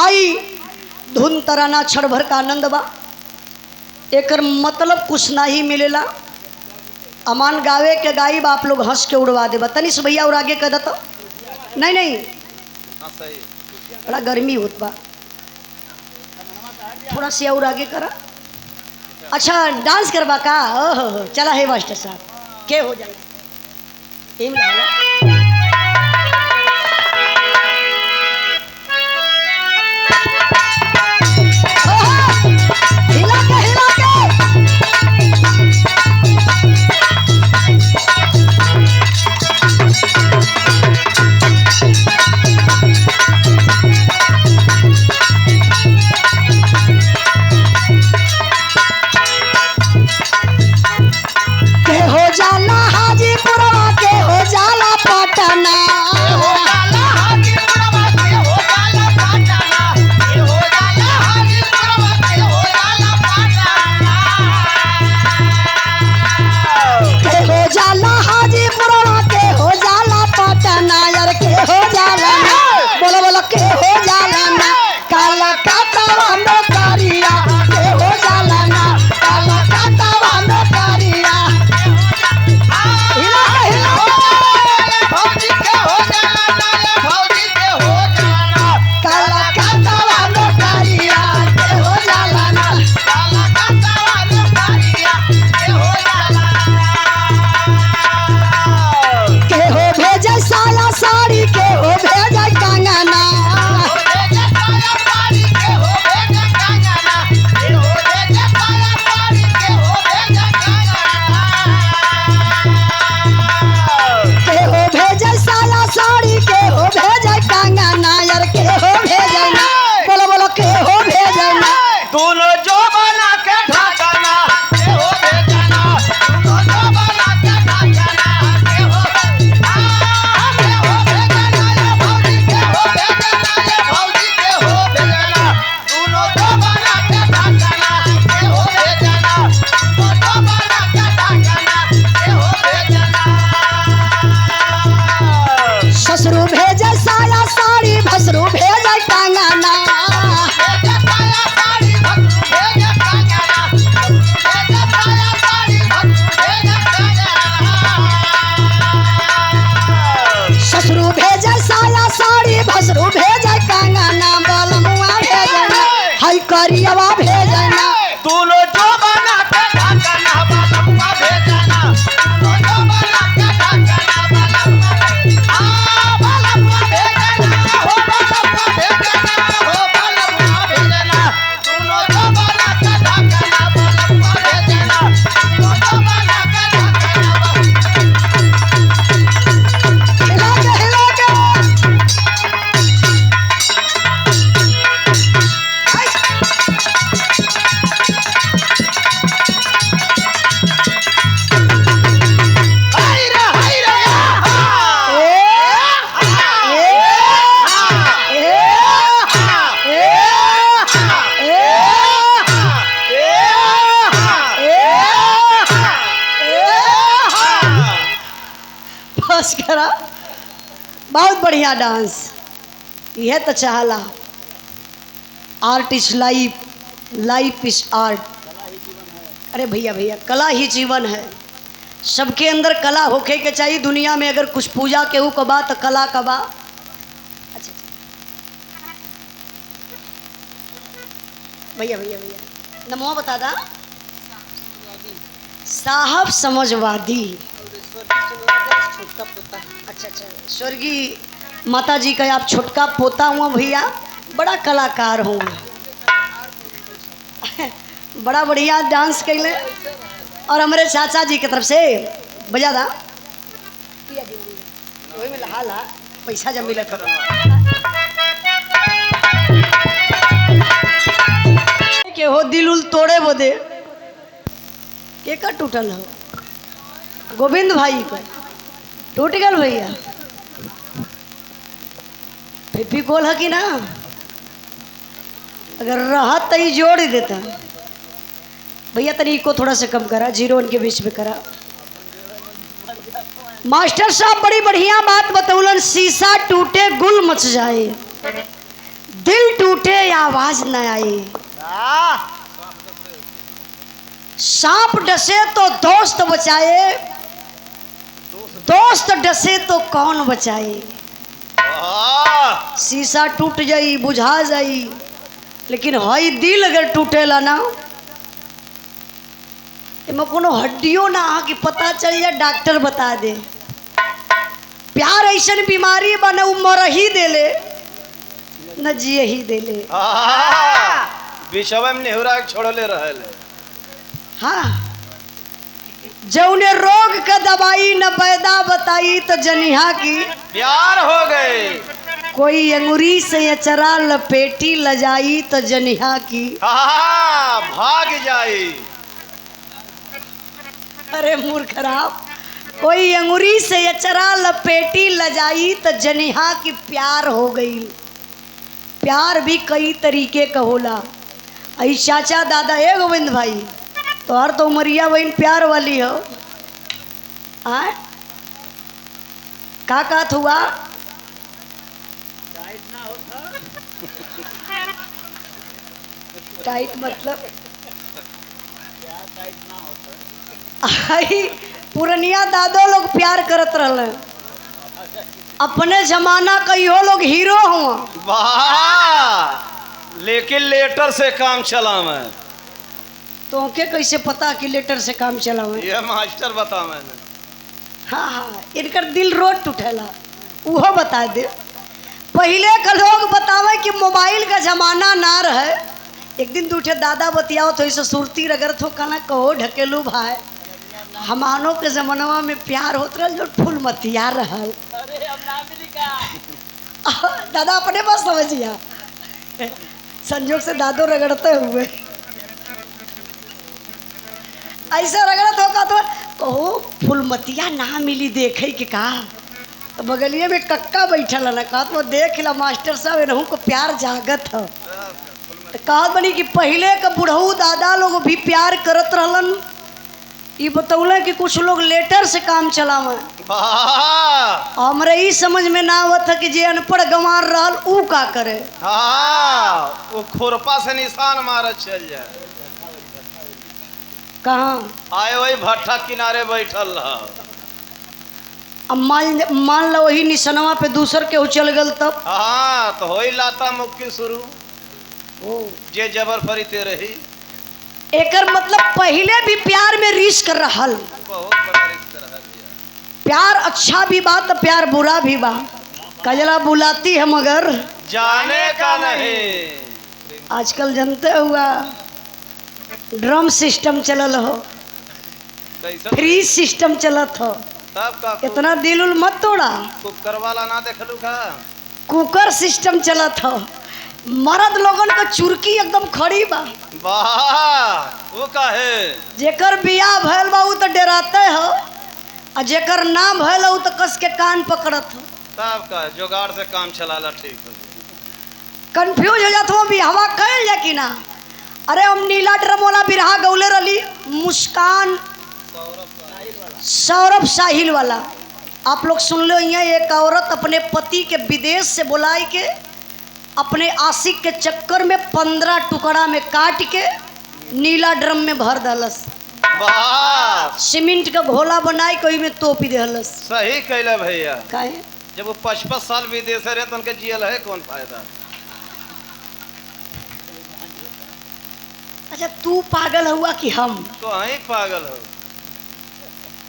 आई धुन तराना क्षण भर का आनंद बा, एकर मतलब कुछ ना ही मिलेला। अमान गावे के गायब आप लोग हंस के उड़वा दे। तनिष भैया और आगे कह दो। नहीं नहीं बड़ा गर्मी होत बा, थोड़ा सी और आगे करा। अच्छा डांस करवा का? ओहो चला है मास्टर साहब के हो जाए करा। बहुत बढ़िया डांस, यह तो चाहला। Art is life, life is art. अरे भैया भैया कला ही जीवन है, सबके अंदर कला होके के चाहिए। दुनिया में अगर कुछ पूजा केहू कबा तो कला कबा। अच्छा भैया भैया भैया नमो बता दा। साहब समझवादी। अच्छा अच्छा स्वर्गीय माता जी का आप छोटका पोता हुआ भैया, बड़ा कलाकार हूँ, बड़ा बढ़िया डांस कैले। और हमारे चाचा जी की तरफ से बजा दा वही में लहा ला पैसा जब मिला करो। के हो दिल उल तोड़े बोदे के का टूटल हो? गोविंद भाई को टूट गल भैया। फिर गोल है कि ना, अगर रहा तो ही जोड़ ही देता भैया। तनी को थोड़ा सा कम करा, 0 1 के बीच में करा। मास्टर साहब बड़ी बढ़िया बात बतौलन, शीशा टूटे गुल मच जाए, दिल टूटे आवाज न आई, सांप डसे तो दोस्त बचाए, दोस्त डसे तो कौन बचाए। शीशा टूट जाई बुझा जाई, लेकिन हई दिल अगर टूटेला ना, इमें कोनो हड्डियों ना आ कि पता चल जाए डॉक्टर बता दे। प्यार ऐसा बीमारी बा न मर ही देले न जिए ही देले। विषव में नेहुरा छोड़ले रहले। हाँ, जौने रोग का दवाई न पैदा बताई तो जनिहा की प्यार हो गए। कोई अंगुरी से अचरा लपेटी लजाई तो जनिहा की भाग जाई। अरे मूर्ख खराब, कोई अंगुरी से अचरा लपेटी लजाई तो जनिहा की प्यार हो गई। प्यार भी कई तरीके का होला। आई चाचा दादा ए गोविंद भाई, तो हर तो उमरिया बहन प्यार वाली हो। आए का कहत हुआ? टाइट मतलब आई पुरनिया दादो लोग प्यार करत रहले। अपने जमाना का इहो लोग हीरो हुआ। वाह, लेकिन लेटर से काम चला मैं। तो के कैसे पता कि लेटर से काम चला हुआ? ये मास्टर बता मैंने। हाँ हाँ, इनकर दिल रोज टूटेला, वो बता दे। पहले का लोग बतावे कि मोबाइल का जमाना ना रहे। एक दिन दूठे दादा बतियाओ तो ऐसे सुरती रगड़त हो, कहना कहो ढकेलू भाई, हमानों के जमानवा में प्यार होत रहल जो फूल मतिया रहल। अरे हम ना मिली का दादा अपने पास समझिया, संजोग से दादो रगड़ते हुए ऐसा रगड़त होगा तो कहो फूलमतिया ना मिली देखे के का। तो बगलिए में कक्का बैठल है ना, कहा तो देख ला मास्टर साहब इनहू को प्यार जागत है। तो कहत बनी कि पहले का बुढ़ऊ दादा लोग भी प्यार करत रहलन। ये बतौले कि कुछ लोग लेटर से काम चलावे। हमरे ही समझ में ना आवत है कि जे अनपढ़ गंवार रहल ऊ का करे। हाँ, वो खुरपा से निशान मारत चल जाए। कहाँ आए वही भट्ठा किनारे बैठल रहा। अब मान लो वही निशनवा पे दूसर के चल गल तब। हाँ, तो होई लाता मुक्की शुरू। ओ जे जबर फरीते रही। एकर मतलब पहले भी प्यार में रिस्क रहल। बहुत बड़ा रिश्ता रहा दिया। प्यार अच्छा भी बा तो प्यार बुरा भी बा। कजला बुलाती है मगर जाने का नहीं। आजकल जानते हुआ ड्रम सिस्टम चलल हो, कैसा फ्रीज सिस्टम चलत हो। तब का इतना दिल उल मत तोड़ा। कुकर वाला ना देखलू का? कुकर सिस्टम चलत हो। मर्द लोगन का चुरकी एकदम खड़ी बा। वाह, वो का है? जेकर बियाह भैल बा उ तो डराते हो, और जेकर ना भैल उ तो कस के कान पकड़त हो। तब का जुगाड़ से काम चलाला ठीक है। कंफ्यूज हो जात हो भी हवा कैल जा कि ना। अरे हम नीला ड्रम वाला बिरहा गौले रही मुस्कान सौरभ साहिल वाला। आप लोग सुन लो, यहाँ एक औरत अपने पति के विदेश से बुलाई के अपने आशिक के चक्कर में 15 टुकड़ा में काट के नीला ड्रम में भर दलस। वाह, सीमेंट का घोला बनाई कोई में तोपी दहलस। सही कैला भैया। काहे? जब वो 55 साल विदेश रहे तो उनके जियल है कौन फायदा? अच्छा तू पागल हुआ कि हम? तो ही पागल हो।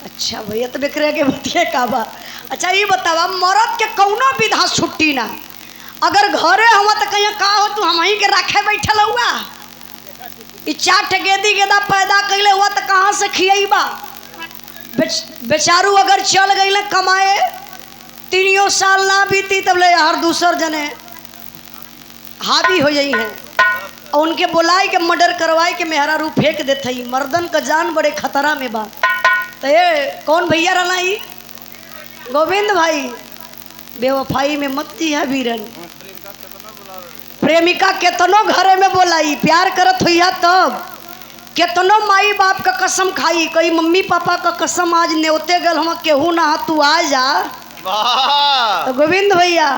अच्छा भैया तो बेकरे के बतिया का बा। अच्छा ये बतावा, मरद के कौनो विधा छुट्टी ना। अगर घरे हुआ तो कहीं का हो तू हम ही के रखे बैठल हुआ। ई 4 गेदी गेदा पैदा कैले हुआ तो कहाँ से खियबा? बेचारू अगर चल गई कमाए, 3 साल ना बीती तब ले हर दूसर जने हावी हो जाई है और उनके बुलाई के मर्डर करवाए के मेहरा रू फेंक देते ही। मर्दन का जान बड़े खतरा में बा। तो ये कौन भैया रहा ही? गोविंद भाई, बेवफाई में मत दी है वीरन। प्रेमिका केतनो घरे में बोलाई, प्यार करत हुई तब केतनो माई बाप का कसम खाई, कई मम्मी पापा का कसम आज न्योते गल हम केहू ना तू आ जा। वाह, तो गोविंद भैया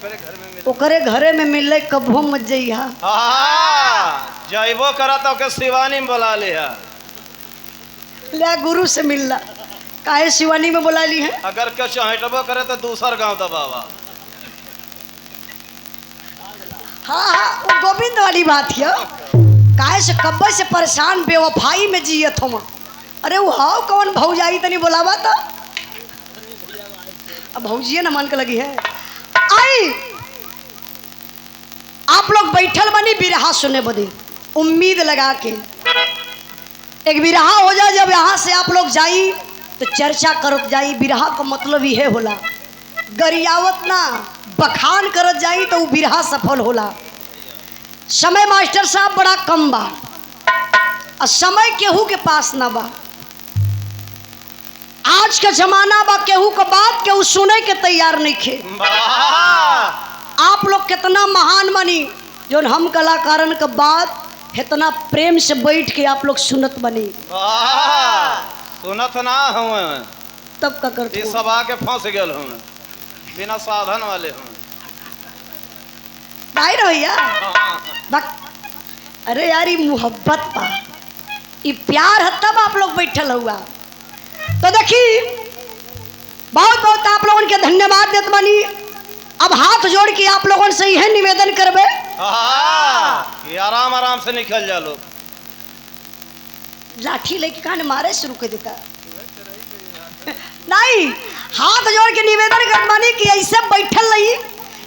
घर में ओकरे घरे में मिले कबो मत जइहा। जैबो करा तो के शिवानी में बुला लिया। ले गुरु से मिलना काहे शिवानी में बुला ली है। अगर के चहेटबो करे तो दूसर गांव दबावा। हाँ हाँ वो गोविंद वाली बात है। काहे से कब्बे से परेशान बेवफाई में जियत हम। अरे वो हाउ कौन भौजाई तनी बुलावा था। अब भौजिए न मान के लगी है। आई आप लोग बैठल बनी बिरहा सुने बदे उम्मीद लगा के एक बिरहा हो जाए। जब यहाँ से आप लोग जाई तो चर्चा करत जाई। बिरहा का मतलब यह होला गरियावत ना बखान करत जाई तो वो बिरहा सफल होला। समय मास्टर साहब बड़ा कम बा और समय केहू के पास ना बा। आज का जमाना बा केहू का बात केहू सुने के तैयार नहीं खे। आप लोग कितना महान बनी जो हम कलाकारन का बात इतना प्रेम से बैठ के आप लोग सुनत बनी। सुनत ना हूँ तब का करते इस सब आके फंस गए हूँ बिना साधन वाले हूँ भाई भैया। अरे यार ये मोहब्बत बा ये प्यार है तब आप लोग बैठल हुआ। तो देखी बहुत बहुत आप लोगों के धन्यवाद देत बनी। अब हाथ जोड़ के आप लोगों से यह निवेदन करबे ये आराम आराम से निकल जा लोग। लाठी लेके कान मारे शुरू कर देता नहीं। हाथ जोड़ के निवेदन कर बनी कि ऐसे बैठल नहीं।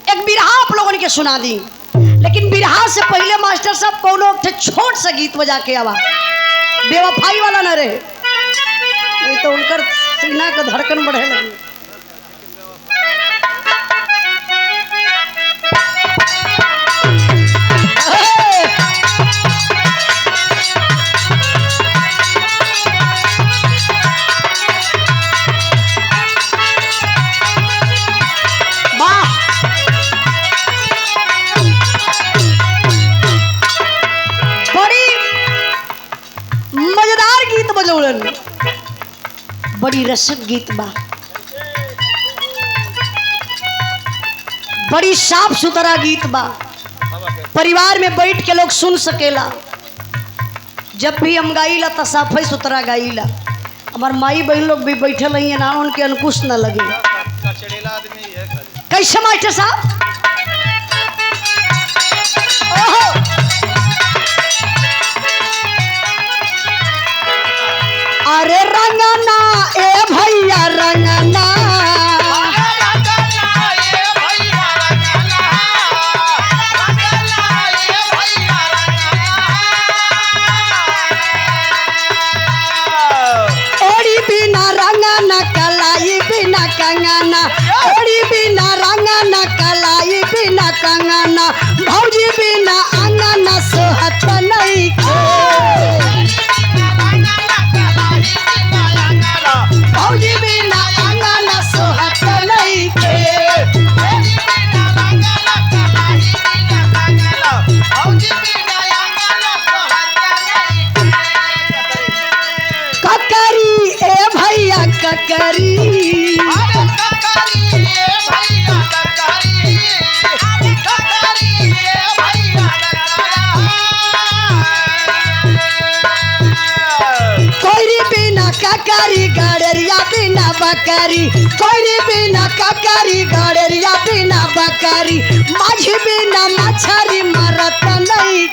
एक बिरहा आप लोगों ने सुना दी लेकिन बिरहा से पहले मास्टर साहब कोनो छोट सा गीत बजा के आवा। बेवफाई वाला न रहे नहीं तो उनकर सीना का धड़कन बढ़े लगे। बड़ी रसक गीत बा बड़ी साफ सुथरा गीत बा। परिवार में बैठ के लोग सुन सकेला। जब भी हम गाइला तो साफ सुथरा गाइला। हमार माई बहन लोग भी बैठे नहीं है ना उनके अंकुश न लगे। कैसे मास्टर साहब अरे रंगना ए भैया रंगना ओड़ी बिना रंगना कलाई बिना कंगना ओड़ी बिना रंगना कलाई बिना कंगना भौजी बिना अंगना सोहत नहीं भौजी बिना अंगना सोहत नहीं ककरी ए भैया ककरी ककरी गड़रिया बिना बकरी कोई बिना ककरी गड़रिया बिना बकरी माझी बिना मछरी मरत नहीं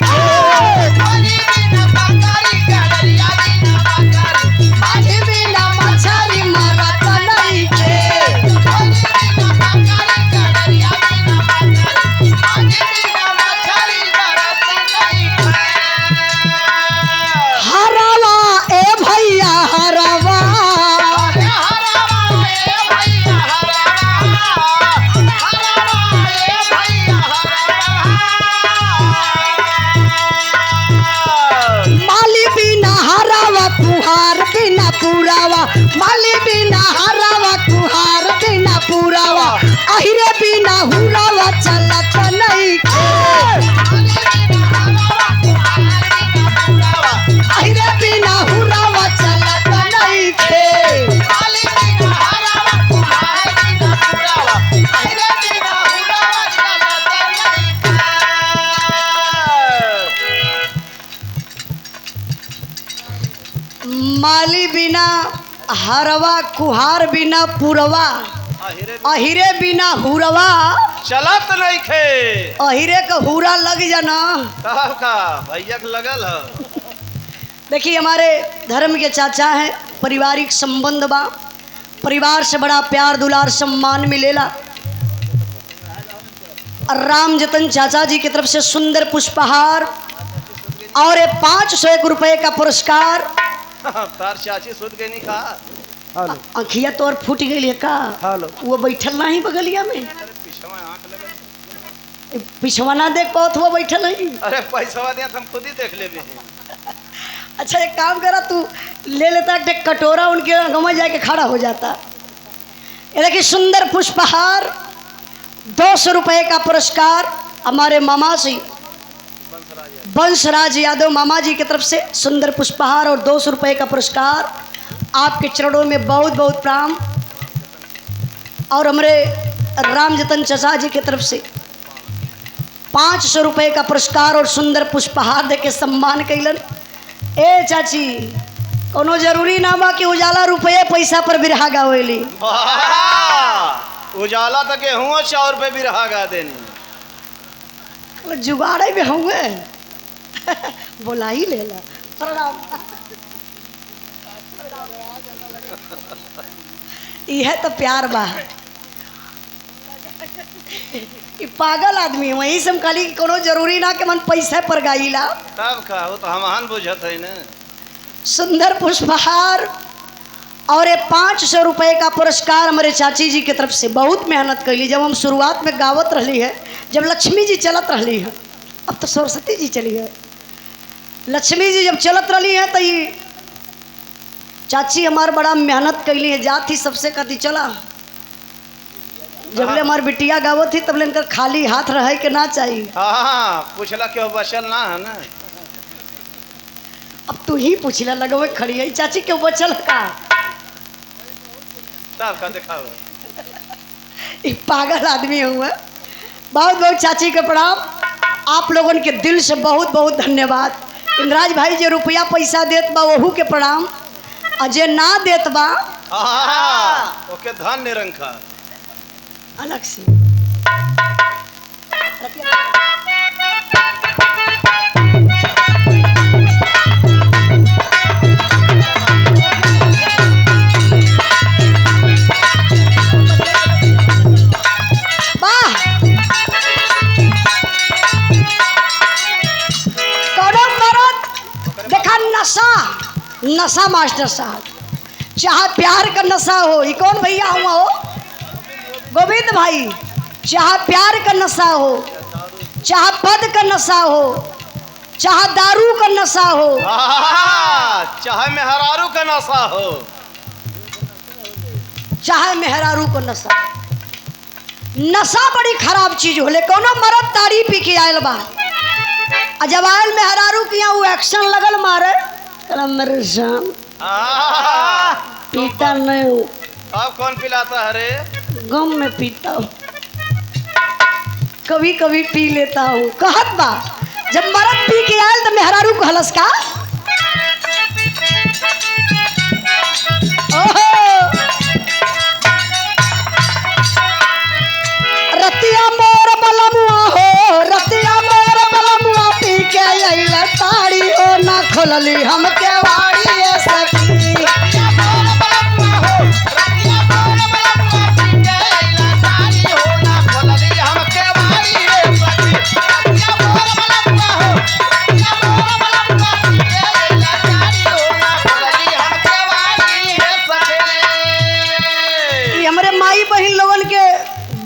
माझी बिना मछरी मरत नहीं हरवा ए भैया हरवा माली बिना हरवा, कुहार बिना पुरवा, अहिरे बिना हुरवा, चलत नहीं खे। अहिरे का हुरा लग जाना। तब का भैया के लगल है। देखिए हमारे धर्म के चाचा हैं, पारिवारिक संबंध बा, परिवार से बड़ा प्यार दुलार सम्मान मिलेला। राम जतन चाचा जी की तरफ से सुंदर पुष्पहार और 501 रुपए का पुरस्कार। तार चाची सुध के नहीं खा। अखिया तो और फूट गई का। वो बैठल नहीं बगलिया में, पिछवा आंख लगल। पिछवा ना देख पाओ वो बैठल नहीं। अरे पैसा दिया हम खुद ही देख ले। अच्छा एक काम करा, तू ले लेता एक कटोरा, उनके आगे जाके खड़ा हो जाता। ये देखिए सुंदर पुष्पहार, 200 रुपए का पुरस्कार हमारे मामा जी बंसराज यादव मामा जी की तरफ से सुंदर पुष्पहार और 200 रुपए का पुरस्कार। आपके चरणों में बहुत बहुत प्रणाम। और हमारे राम जतन चाचा जी की तरफ से 500 रुपए का पुरस्कार और सुंदर पुष्पहार देके सम्मान कैलन। ए चाची, कोनो जरूरी ना बा कि उजाला रुपये पैसा पर बिरहा गावेली। उजाला तक गेहूँ 100 रुपये भी रहा गा देनी। जुगाड़े में हुए बोला ही ले ला। प्रणाम। यह तो प्यार बा। ये पागल आदमी है, वही से हम कहली कि कोनो जरूरी ना कि मन पैसा पर गाइला। तब का वो तो हम बुझत है ना। सुंदर पुष्पहार और 500 रुपए का पुरस्कार हमारे चाची जी की तरफ से। बहुत मेहनत कैली। जब हम शुरुआत में गावत रही है, जब लक्ष्मी जी चलत रही है, अब तो सरस्वती जी चली है, लक्ष्मी जी जब चलत रही है तो ये चाची हमार बड़ा मेहनत कैली है। जाती सबसे कहती चला, जब ले हमार बिटिया गावत थी तब ले इनका खाली हाथ रहे के ना चाहिए। हाँ पूछला क्यों बचल ना है ना। अब तू ही पूछला लगवे खड़ी है चाची क्यों बचल का। तब का दिखाओ। पागल आदमी हुआ। बहुत बहुत चाची के प्रणाम। आप लोगों के दिल से बहुत बहुत धन्यवाद। इंद्राज भाई जो रुपया पैसा देत बा वहू के प्रणाम, अजय ना देत बा ओके धन निरंकार अलग से। नशा मास्टर साहब, चाहे प्यार का नशा हो, ये कौन भैया हुआ हो, गोविंद भाई, चाहे प्यार का नशा हो, चाहे पद का नशा हो, चाहे दारू का नशा हो, चाहे मेहरारू का नशा हो, चाहे मेहरारू का नशा। नशा बड़ी खराब चीज हो। ले कोनो मरद तारी पी के आयल बा, जब आयल मेहरारू किया वो एक्शन लगल मारे, मेरे जान पीता नहीं हूँ। अब कौन पिलाता है रे? गम में पीता हूँ, कभी कभी पी लेता हूँ। कहत बा जब मरद पी के आयल तो मेहरारू को हलस का। रतिया मोर बलमुआ हो, रतिया मोर बलमुआ पी के आइला ताड़ी हो ना खोलली हम के वाड़ी ये सखी।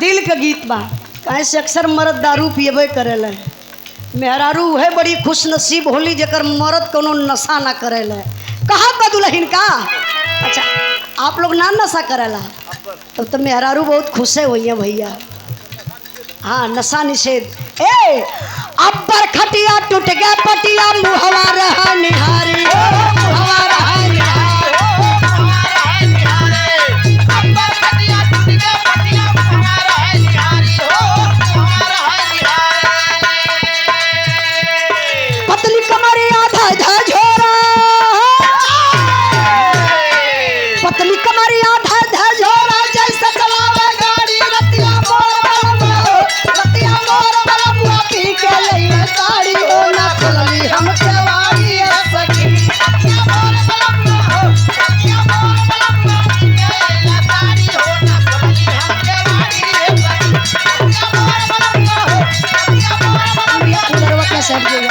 दिल का गीत बा। कहे से अक्सर मर्द दारू पिएबे करेला, मेहरारू है बड़ी खुश नसीब होली जकर मर्द कोनो नशा ना करेला। कहा बा दुल्हन का। अच्छा आप लोग ना नशा करेला तब तो मेहरारू बहुत खुश है हुई है भैया। हाँ नशा निषेध। ए अब्बर खटिया टूट गया पटिया मुहवा रहा निहारी, मुहवा रहा निहारी। पतली कमरिया धा धा झोरा, सट जाइए